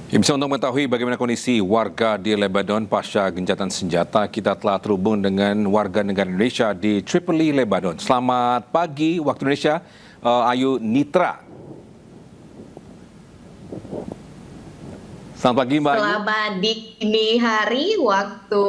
Ya, bisa untuk mengetahui bagaimana kondisi warga di Lebanon pasca gencatan senjata, kita telah terhubung dengan warga negara Indonesia di Tripoli, Lebanon. Selamat pagi waktu Indonesia, Ayu Nitra. Selamat pagi Mbak Ayu. Selamat dini hari waktu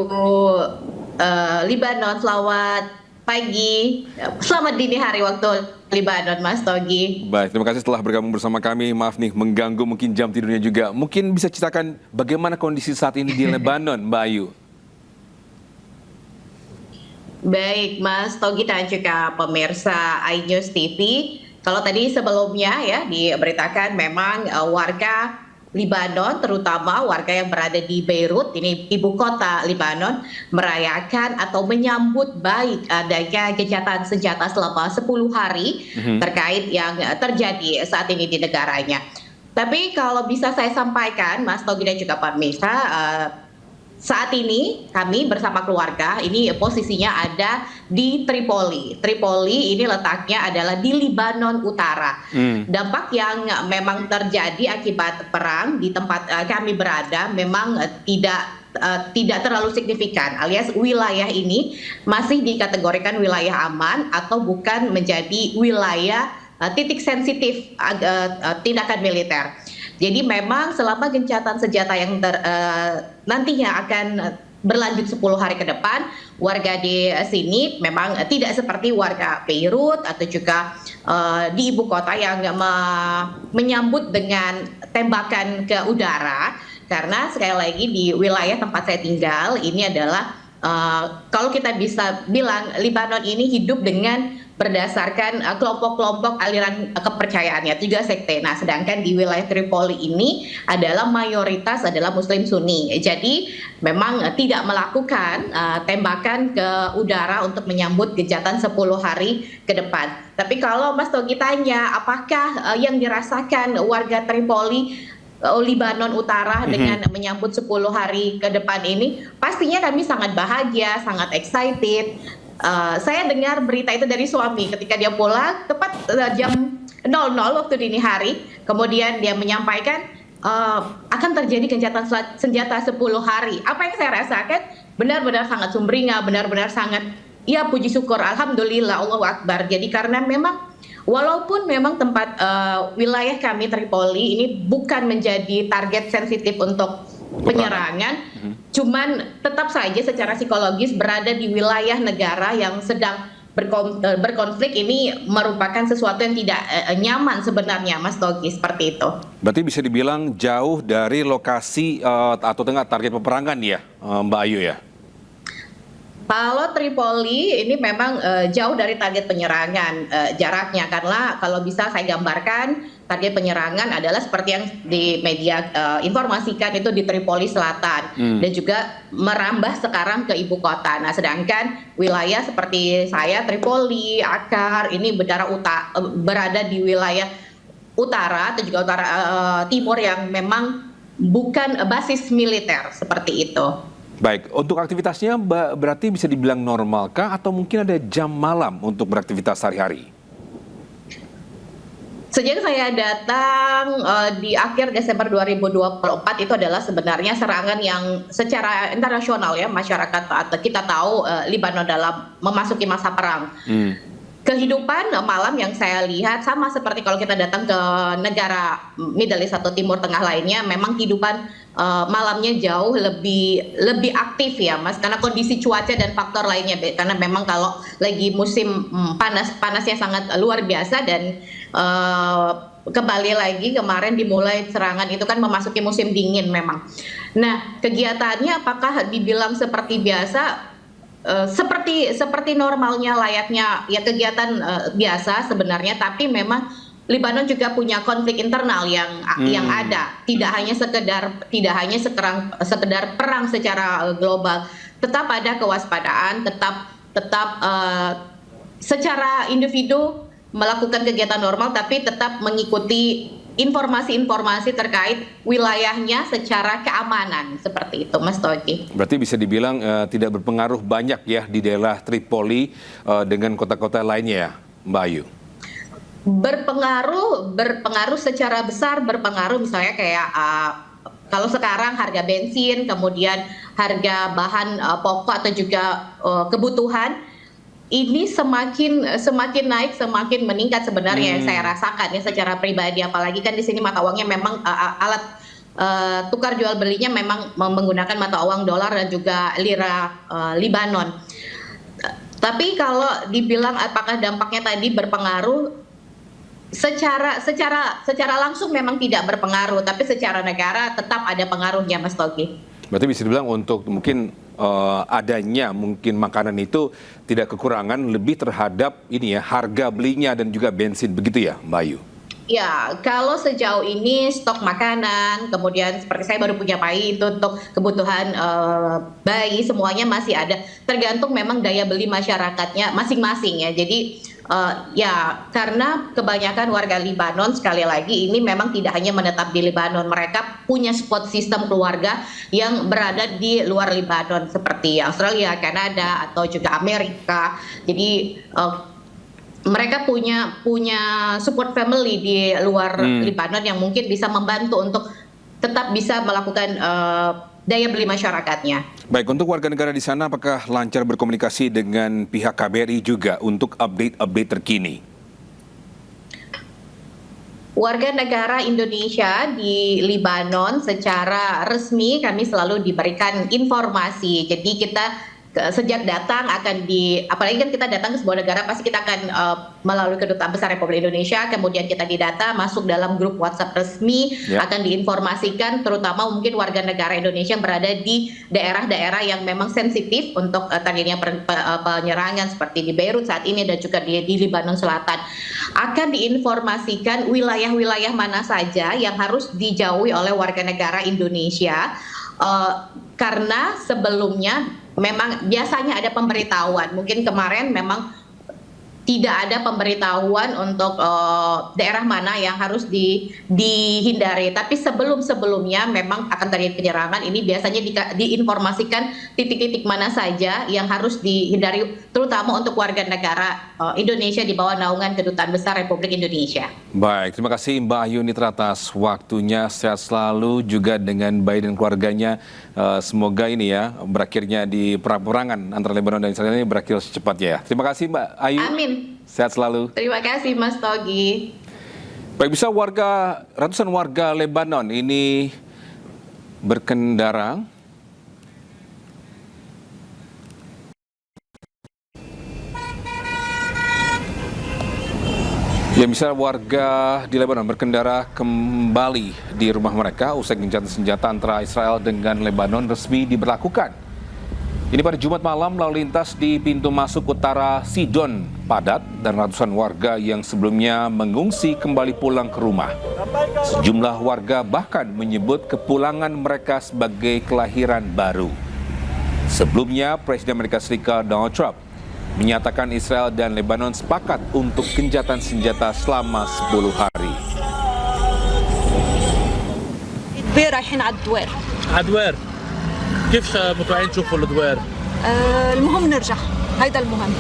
Libanon. Selamat pagi. Selamat dini hari waktu Libanon, Mas Togi. Baik, terima kasih telah bergabung bersama kami. Maaf nih mengganggu mungkin jam tidurnya juga. Mungkin bisa ceritakan bagaimana kondisi saat ini di Lebanon, Mbak Ayu. Baik, Mas Togi dan juga pemirsa iNews TV. Kalau tadi sebelumnya ya diberitakan memang warga Libanon, terutama warga yang berada di Beirut, ini ibu kota Libanon, merayakan atau menyambut baik adanya gencatan senjata selama 10 hari terkait yang terjadi saat ini di negaranya. Tapi kalau bisa saya sampaikan, Mas Togi dan juga Pak Misa, saat ini kami bersama keluarga ini posisinya ada di Tripoli. Tripoli ini letaknya adalah di Libanon Utara. Dampak yang memang terjadi akibat perang di tempat kami berada memang tidak terlalu signifikan, alias wilayah ini masih dikategorikan wilayah aman atau bukan menjadi wilayah titik sensitif tindakan militer. Jadi memang selama gencatan senjata yang nantinya akan berlanjut 10 hari ke depan, warga di sini memang tidak seperti warga Beirut atau juga di ibu kota yang menyambut dengan tembakan ke udara. Karena sekali lagi di wilayah tempat saya tinggal ini adalah kalau kita bisa bilang Libanon ini hidup dengan berdasarkan kelompok-kelompok aliran kepercayaannya, juga sekte. Nah, sedangkan di wilayah Tripoli ini adalah mayoritas adalah Muslim Sunni. Jadi memang tidak melakukan tembakan ke udara untuk menyambut gencatan 10 hari ke depan. Tapi kalau Mas Togi tanya, apakah yang dirasakan warga Tripoli Libanon Utara dengan menyambut 10 hari ke depan ini, pastinya kami sangat bahagia, sangat excited. Saya dengar berita itu dari suami ketika dia pulang tepat jam 00 waktu dini hari, kemudian dia menyampaikan akan terjadi gencatan senjata 10 hari. Apa yang saya rasakan benar-benar sangat sumringah, benar-benar sangat ya puji syukur, alhamdulillah, Allahu Akbar. Jadi karena memang walaupun memang tempat wilayah kami Tripoli ini bukan menjadi target sensitif untuk penyerangan, cuman tetap saja secara psikologis berada di wilayah negara yang sedang berkonflik ini merupakan sesuatu yang tidak nyaman sebenarnya, Mas Togi, seperti itu. Berarti bisa dibilang jauh dari lokasi atau tengah target peperangan ya, Mbak Ayu ya? Kalau Tripoli ini memang jauh dari target penyerangan jaraknya, karena kalau bisa saya gambarkan target penyerangan adalah seperti yang di media informasikan itu di Tripoli Selatan dan juga merambah sekarang ke ibu kota. Nah, sedangkan wilayah seperti saya Tripoli, Akar ini berada di wilayah utara atau juga utara timur yang memang bukan basis militer seperti itu. Baik, untuk aktivitasnya berarti bisa dibilang normalkah atau mungkin ada jam malam untuk beraktivitas sehari-hari? Sejak saya datang di akhir Desember 2024 itu adalah sebenarnya serangan yang secara internasional ya, masyarakat atau kita tahu Libanon dalam memasuki masa perang. Kehidupan malam yang saya lihat sama seperti kalau kita datang ke negara Middle East atau Timur Tengah lainnya, memang kehidupan malamnya jauh lebih aktif ya, Mas, karena kondisi cuaca dan faktor lainnya. Karena memang kalau lagi musim panasnya sangat luar biasa dan kembali lagi kemarin dimulai serangan itu kan memasuki musim dingin memang. Nah, kegiatannya apakah dibilang seperti biasa? Seperti normalnya layaknya ya kegiatan biasa sebenarnya, tapi memang Libanon juga punya konflik internal yang ada, tidak hanya sekedar perang secara global, tetap ada kewaspadaan, tetap secara individu melakukan kegiatan normal, tapi tetap mengikuti informasi-informasi terkait wilayahnya secara keamanan, seperti itu, Mas Togi. Berarti bisa dibilang tidak berpengaruh banyak ya di daerah Tripoli dengan kota-kota lainnya ya, Mbak Ayu? Berpengaruh secara besar, berpengaruh misalnya kayak kalau sekarang harga bensin, kemudian harga bahan pokok atau juga kebutuhan ini semakin naik, semakin meningkat sebenarnya yang saya rasakan ya secara pribadi. Apalagi kan di sini mata uangnya memang alat tukar jual belinya memang menggunakan mata uang dolar dan juga lira Libanon. Tapi kalau dibilang apakah dampaknya tadi berpengaruh, secara langsung memang tidak berpengaruh, tapi secara negara tetap ada pengaruhnya, Mas Togi. Berarti bisa dibilang untuk mungkin adanya mungkin makanan itu tidak kekurangan, lebih terhadap ini ya harga belinya dan juga bensin, begitu ya, Mbak Ayu? Ya, kalau sejauh ini stok makanan, kemudian seperti saya baru punya bayi itu untuk kebutuhan bayi, semuanya masih ada. Tergantung memang daya beli masyarakatnya masing-masing ya. Jadi ya karena kebanyakan warga Libanon sekali lagi ini memang tidak hanya menetap di Libanon, mereka punya support system keluarga yang berada di luar Libanon seperti Australia, Kanada atau juga Amerika. Jadi mereka punya support family di luar Libanon yang mungkin bisa membantu untuk tetap bisa melakukan daya beli masyarakatnya. Baik, untuk warga negara di sana apakah lancar berkomunikasi dengan pihak KBRI juga untuk update terkini? Warga negara Indonesia di Libanon secara resmi kami selalu diberikan informasi. Jadi kita sejak datang apalagi kan kita datang ke sebuah negara pasti kita akan melalui Kedutaan Besar Republik Indonesia, kemudian kita didata masuk dalam grup WhatsApp resmi, akan diinformasikan terutama mungkin warga negara Indonesia yang berada di daerah-daerah yang memang sensitif untuk terjadinya penyerangan seperti di Beirut saat ini dan juga di Libanon Selatan. Akan diinformasikan wilayah-wilayah mana saja yang harus dijauhi oleh warga negara Indonesia. Karena sebelumnya memang biasanya ada pemberitahuan, mungkin kemarin memang tidak ada pemberitahuan untuk daerah mana yang harus dihindari. Tapi sebelumnya memang akan terjadi penyerangan, ini biasanya diinformasikan titik-titik mana saja yang harus dihindari, terutama untuk warga negara Indonesia di bawah naungan Kedutaan Besar Republik Indonesia. Baik, terima kasih Mbak Ayu Nitra atas waktunya. Sehat selalu juga dengan bayi dan keluarganya. Semoga ini ya berakhirnya di peperangan antara Lebanon dan Israel ini berakhir secepatnya ya. Terima kasih Mbak Ayu. Amin. Sehat selalu. Terima kasih Mas Togi. Baik, bisa ratusan warga Lebanon ini berkendara warga di Lebanon berkendara kembali di rumah mereka usai gencatan senjata antara Israel dengan Lebanon resmi diberlakukan. Ini pada Jumat malam, lalu lintas di pintu masuk utara Sidon padat dan ratusan warga yang sebelumnya mengungsi kembali pulang ke rumah. Sejumlah warga bahkan menyebut kepulangan mereka sebagai kelahiran baru. Sebelumnya, Presiden Amerika Serikat Donald Trump menyatakan Israel dan Lebanon sepakat untuk gencatan senjata selama 10 hari. رايحين على الدوار. عدوار كيف متوقعين تشوفوا الادوار؟ المهم نرجع، هيدا المهم.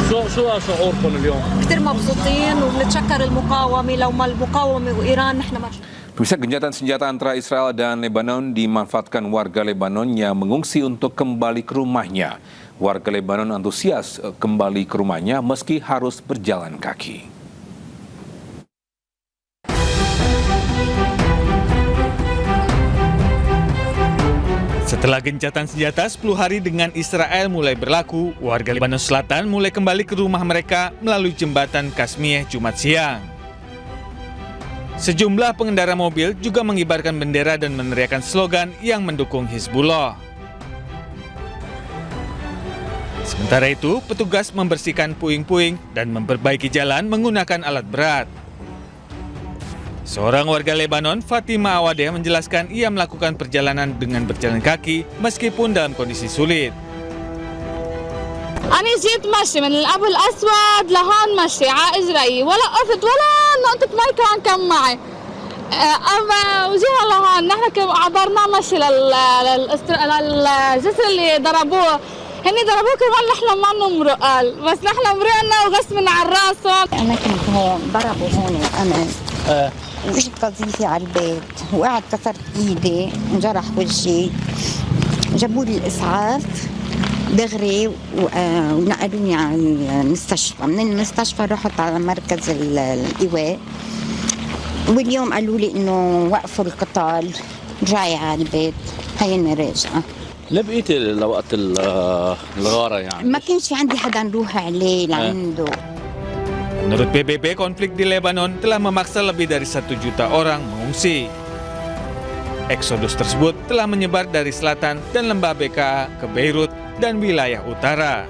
شو شعوركم اليوم؟ كثير مبسوطين وبنتشكر المقاومة، لو ما المقاومة وإيران نحن ما Pemirsa, gencatan senjata antara Israel dan Lebanon dimanfaatkan warga Lebanon yang mengungsi untuk kembali ke rumahnya. Warga Lebanon antusias kembali ke rumahnya meski harus berjalan kaki. Setelah gencatan senjata 10 hari dengan Israel mulai berlaku, warga Lebanon Selatan mulai kembali ke rumah mereka melalui jembatan Kasmieh Jumat siang. Sejumlah pengendara mobil juga mengibarkan bendera dan meneriakkan slogan yang mendukung Hizbullah. Sementara itu, petugas membersihkan puing-puing dan memperbaiki jalan menggunakan alat berat. Seorang warga Lebanon, Fatima Awadeh, menjelaskan ia melakukan perjalanan dengan berjalan kaki meskipun dalam kondisi sulit. أنا جيت مشي من الأبو الأسود لهون مشي على إجري ولا قفت ولا نقطة مي كان معي. أما وجينا لهون نحن عبرنا مشي للجسر اللي ضربوه. هني ضربوه كمان نحن ما نمرق قال بس نحن مرقنا وغصبنا على راسهم. أنا كنت هون ضربوا هون وأنا وإجت قذيفة على البيت وقعد كسرت إيدي وجرح وجهي. جابوا لي الإسعاف دغري ونقلوني على المستشفى. من المستشفى رحت على مركز الإيواء، واليوم قالوا لي إنه وقفوا القتال، جاي على البيت هيني راجعة. ليه بقيتي لوقت الغارة يعني؟ ما كانش في عندي حدا نروح عليه لعنده. Menurut PBB, konflik di Lebanon telah memaksa lebih dari 1 juta orang mengungsi. Eksodus tersebut telah menyebar dari selatan dan lembah Bekaa ke Beirut dan wilayah utara.